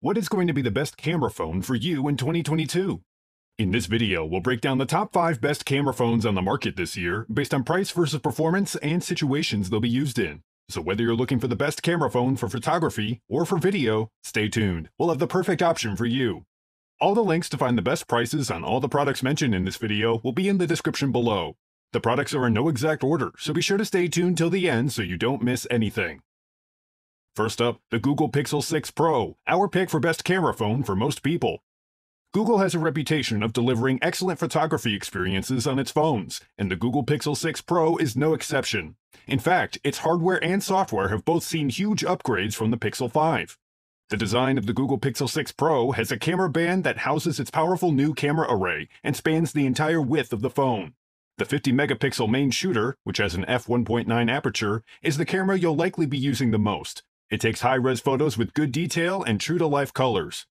What is going to be the best camera phone for you in 2022? In this video, we'll break down the top 5 best camera phones on the market this year based on price versus performance and situations they'll be used in. So whether you're looking for the best camera phone for photography or for video, stay tuned. We'll have the perfect option for you. All the links to find the best prices on all the products mentioned in this video will be in the description below. The products are in no exact order, so be sure to stay tuned till the end so you don't miss anything. First up, the Google Pixel 6 Pro, our pick for best camera phone for most people. Google has a reputation of delivering excellent photography experiences on its phones, and the Google Pixel 6 Pro is no exception. In fact, its hardware and software have both seen huge upgrades from the Pixel 5. The design of the Google Pixel 6 Pro has a camera band that houses its powerful new camera array and spans the entire width of the phone. The 50-megapixel main shooter, which has an f1.9 aperture, is the camera you'll likely be using the most. It takes high-res photos with good detail and true-to-life colors.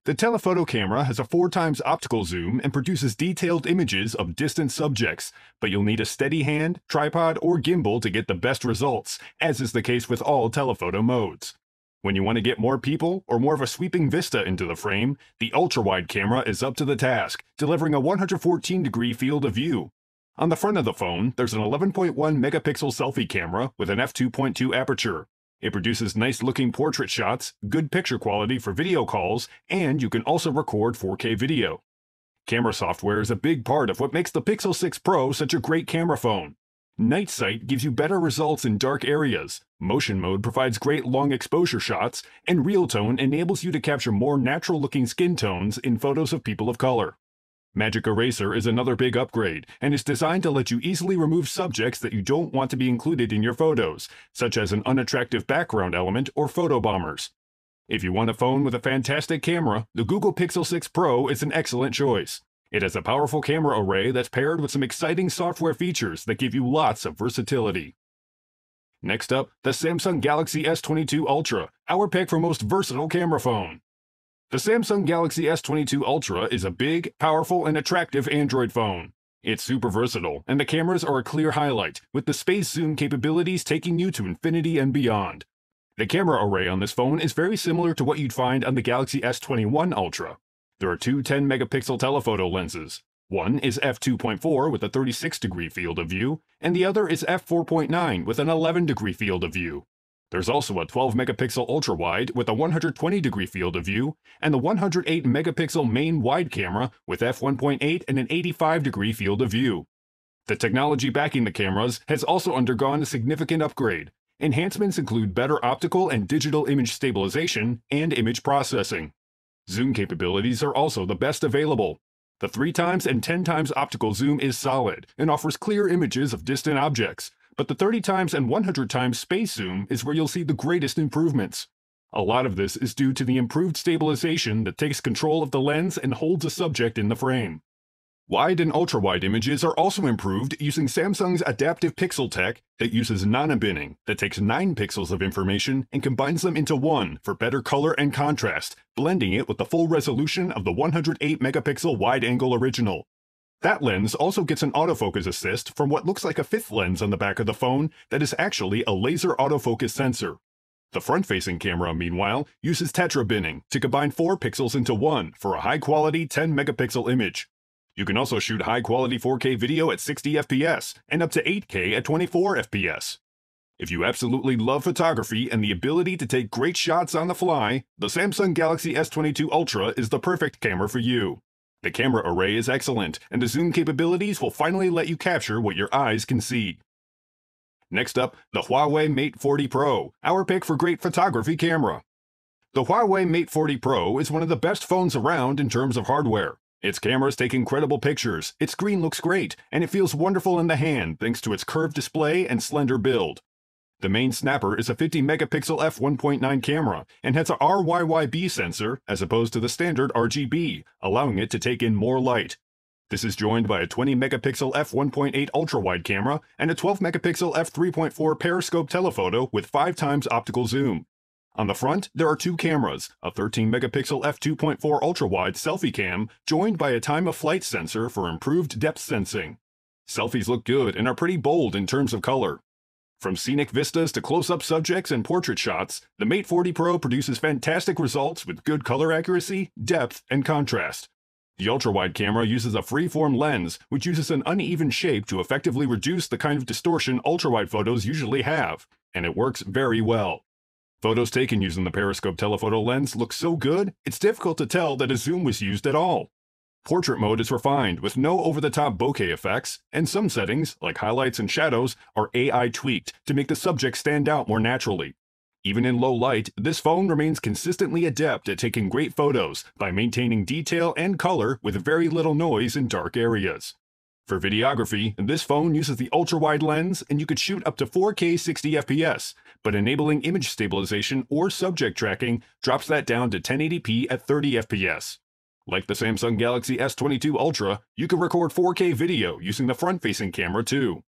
The telephoto camera has a 4x optical zoom and produces detailed images of distant subjects, but you'll need a steady hand, tripod, or gimbal to get the best results, as is the case with all telephoto modes. When you want to get more people or more of a sweeping vista into the frame, the ultra-wide camera is up to the task, delivering a 114-degree field of view. On the front of the phone, there's an 11.1-megapixel selfie camera with an f2.2 aperture. It produces nice-looking portrait shots, good picture quality for video calls, and you can also record 4K video. Camera software is a big part of what makes the Pixel 6 Pro such a great camera phone. Night sight gives you better results in dark areas, motion mode provides great long exposure shots, and real tone enables you to capture more natural-looking skin tones in photos of people of color. Magic Eraser is another big upgrade, and is designed to let you easily remove subjects that you don't want to be included in your photos, such as an unattractive background element or photo bombers. If you want a phone with a fantastic camera, the Google Pixel 6 Pro is an excellent choice. It has a powerful camera array that's paired with some exciting software features that give you lots of versatility. Next up, the Samsung Galaxy S22 Ultra, our pick for most versatile camera phone. The Samsung Galaxy S22 Ultra is a big, powerful, and attractive Android phone. It's super versatile, and the cameras are a clear highlight, with the space zoom capabilities taking you to infinity and beyond. The camera array on this phone is very similar to what you'd find on the Galaxy S21 Ultra. There are two 10-megapixel telephoto lenses. One is f2.4 with a 36-degree field of view, and the other is f4.9 with an 11-degree field of view. There's also a 12-megapixel ultra-wide with a 120-degree field of view, and the 108-megapixel main wide camera with f1.8 and an 85-degree field of view. The technology backing the cameras has also undergone a significant upgrade. Enhancements include better optical and digital image stabilization and image processing. Zoom capabilities are also the best available. The 3x and 10x optical zoom is solid and offers clear images of distant objects, but the 30x and 100x space zoom is where you'll see the greatest improvements. A lot of this is due to the improved stabilization that takes control of the lens and holds a subject in the frame. Wide and ultra-wide images are also improved using Samsung's adaptive pixel tech that uses nano-binning that takes 9 pixels of information and combines them into one for better color and contrast, blending it with the full resolution of the 108-megapixel wide-angle original. That lens also gets an autofocus assist from what looks like a fifth lens on the back of the phone that is actually a laser autofocus sensor. The front-facing camera, meanwhile, uses tetra-binning to combine 4 pixels into one for a high-quality 10-megapixel image. You can also shoot high-quality 4K video at 60 FPS and up to 8K at 24 FPS. If you absolutely love photography and the ability to take great shots on the fly, the Samsung Galaxy S22 Ultra is the perfect camera for you. The camera array is excellent, and the zoom capabilities will finally let you capture what your eyes can see. Next up, the Huawei Mate 40 Pro, our pick for great photography camera. The Huawei Mate 40 Pro is one of the best phones around in terms of hardware. Its cameras take incredible pictures, its screen looks great, and it feels wonderful in the hand thanks to its curved display and slender build. The main snapper is a 50-megapixel f1.9 camera and has a RYYB sensor as opposed to the standard RGB, allowing it to take in more light. This is joined by a 20-megapixel f1.8 ultra-wide camera and a 12-megapixel f3.4 periscope telephoto with 5x optical zoom. On the front, there are two cameras, a 13-megapixel f2.4 ultra-wide selfie cam joined by a time-of-flight sensor for improved depth sensing. Selfies look good and are pretty bold in terms of color. From scenic vistas to close-up subjects and portrait shots, the Mate 40 Pro produces fantastic results with good color accuracy, depth, and contrast. The ultra-wide camera uses a free-form lens, which uses an uneven shape to effectively reduce the kind of distortion ultra-wide photos usually have, and it works very well. Photos taken using the periscope telephoto lens look so good, it's difficult to tell that a zoom was used at all. Portrait mode is refined with no over-the-top bokeh effects, and some settings, like highlights and shadows, are AI tweaked to make the subject stand out more naturally. Even in low light, this phone remains consistently adept at taking great photos by maintaining detail and color with very little noise in dark areas. For videography, this phone uses the ultra-wide lens and you could shoot up to 4K 60 FPS, but enabling image stabilization or subject tracking drops that down to 1080p at 30 FPS. Like the Samsung Galaxy S22 Ultra, you can record 4K video using the front-facing camera too.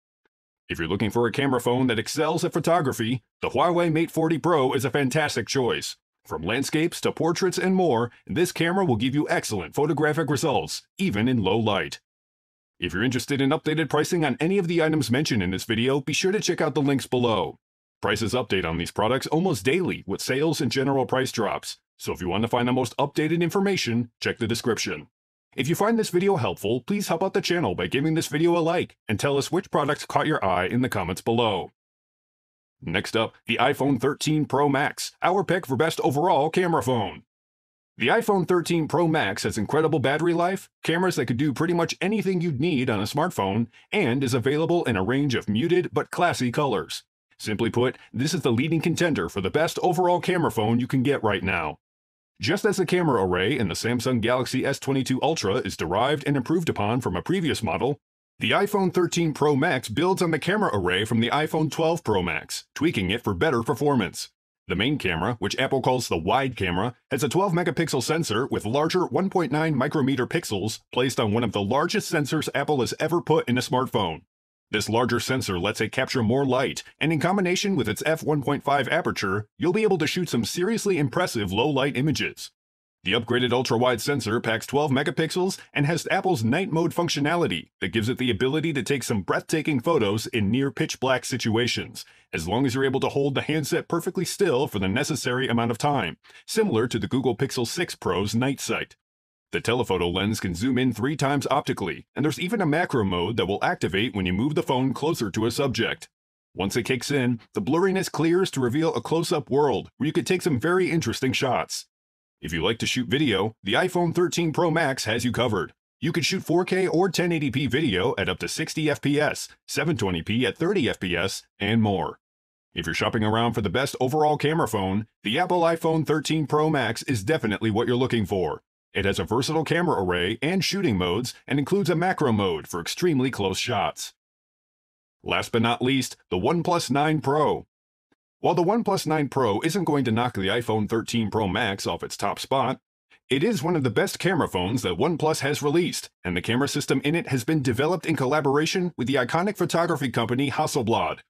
If you're looking for a camera phone that excels at photography, the Huawei Mate 40 Pro is a fantastic choice. From landscapes to portraits and more, this camera will give you excellent photographic results, even in low light. If you're interested in updated pricing on any of the items mentioned in this video, be sure to check out the links below. Prices update on these products almost daily with sales and general price drops. So if you want to find the most updated information, check the description. If you find this video helpful, please help out the channel by giving this video a like and tell us which products caught your eye in the comments below. Next up, the iPhone 13 Pro Max, our pick for best overall camera phone. The iPhone 13 Pro Max has incredible battery life, cameras that could do pretty much anything you'd need on a smartphone, and is available in a range of muted but classy colors. Simply put, this is the leading contender for the best overall camera phone you can get right now. Just as the camera array in the Samsung Galaxy S22 Ultra is derived and improved upon from a previous model, the iPhone 13 Pro Max builds on the camera array from the iPhone 12 Pro Max, tweaking it for better performance. The main camera, which Apple calls the wide camera, has a 12-megapixel sensor with larger 1.9 micrometer pixels placed on one of the largest sensors Apple has ever put in a smartphone. This larger sensor lets it capture more light, and in combination with its f1.5 aperture, you'll be able to shoot some seriously impressive low-light images. The upgraded ultra-wide sensor packs 12 megapixels and has Apple's night mode functionality that gives it the ability to take some breathtaking photos in near pitch-black situations, as long as you're able to hold the handset perfectly still for the necessary amount of time, similar to the Google Pixel 6 Pro's night sight. The telephoto lens can zoom in 3 times optically, and there's even a macro mode that will activate when you move the phone closer to a subject. Once it kicks in, the blurriness clears to reveal a close-up world where you could take some very interesting shots. If you like to shoot video, the iPhone 13 Pro Max has you covered. You could shoot 4K or 1080p video at up to 60 FPS, 720p at 30 FPS, and more. If you're shopping around for the best overall camera phone, the Apple iPhone 13 Pro Max is definitely what you're looking for. It has a versatile camera array and shooting modes and includes a macro mode for extremely close shots. Last but not least, the OnePlus 9 Pro. While the OnePlus 9 Pro isn't going to knock the iPhone 13 Pro Max off its top spot, it is one of the best camera phones that OnePlus has released, and the camera system in it has been developed in collaboration with the iconic photography company Hasselblad.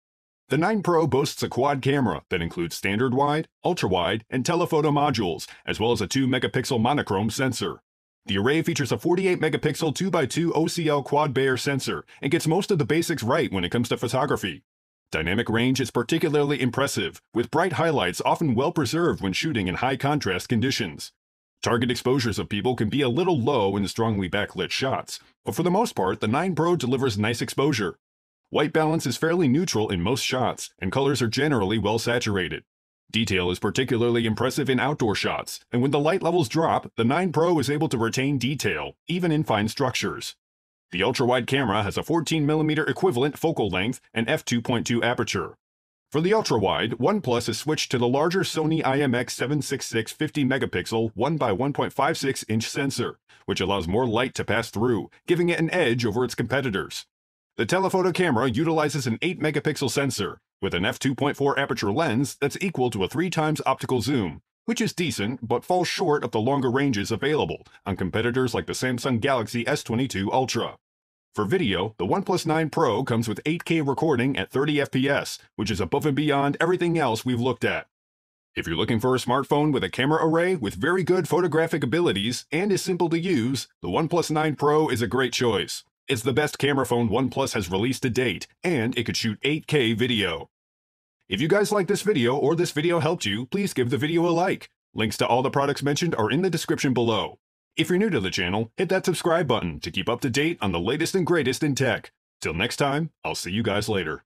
The 9 Pro boasts a quad camera that includes standard wide, ultra wide, and telephoto modules, as well as a 2-megapixel monochrome sensor. The array features a 48-megapixel 2x2 OCL quad Bayer sensor and gets most of the basics right when it comes to photography. Dynamic range is particularly impressive, with bright highlights often well preserved when shooting in high contrast conditions. Target exposures of people can be a little low in strongly backlit shots, but for the most part, the 9 Pro delivers nice exposure. White balance is fairly neutral in most shots, and colors are generally well saturated. Detail is particularly impressive in outdoor shots, and when the light levels drop, the 9 Pro is able to retain detail, even in fine structures. The ultra-wide camera has a 14mm equivalent focal length and f2.2 aperture. For the ultra-wide, OnePlus has switched to the larger Sony IMX766 50-megapixel 1x1.56-inch sensor, which allows more light to pass through, giving it an edge over its competitors. The telephoto camera utilizes an 8-megapixel sensor, with an f2.4 aperture lens that's equal to a 3 times optical zoom, which is decent but falls short of the longer ranges available on competitors like the Samsung Galaxy S22 Ultra. For video, the OnePlus 9 Pro comes with 8K recording at 30 FPS, which is above and beyond everything else we've looked at. If you're looking for a smartphone with a camera array with very good photographic abilities and is simple to use, the OnePlus 9 Pro is a great choice. It's the best camera phone OnePlus has released to date, and it could shoot 8K video. If you guys like this video or this video helped you, please give the video a like. Links to all the products mentioned are in the description below. If you're new to the channel, hit that subscribe button to keep up to date on the latest and greatest in tech. Till next time, I'll see you guys later.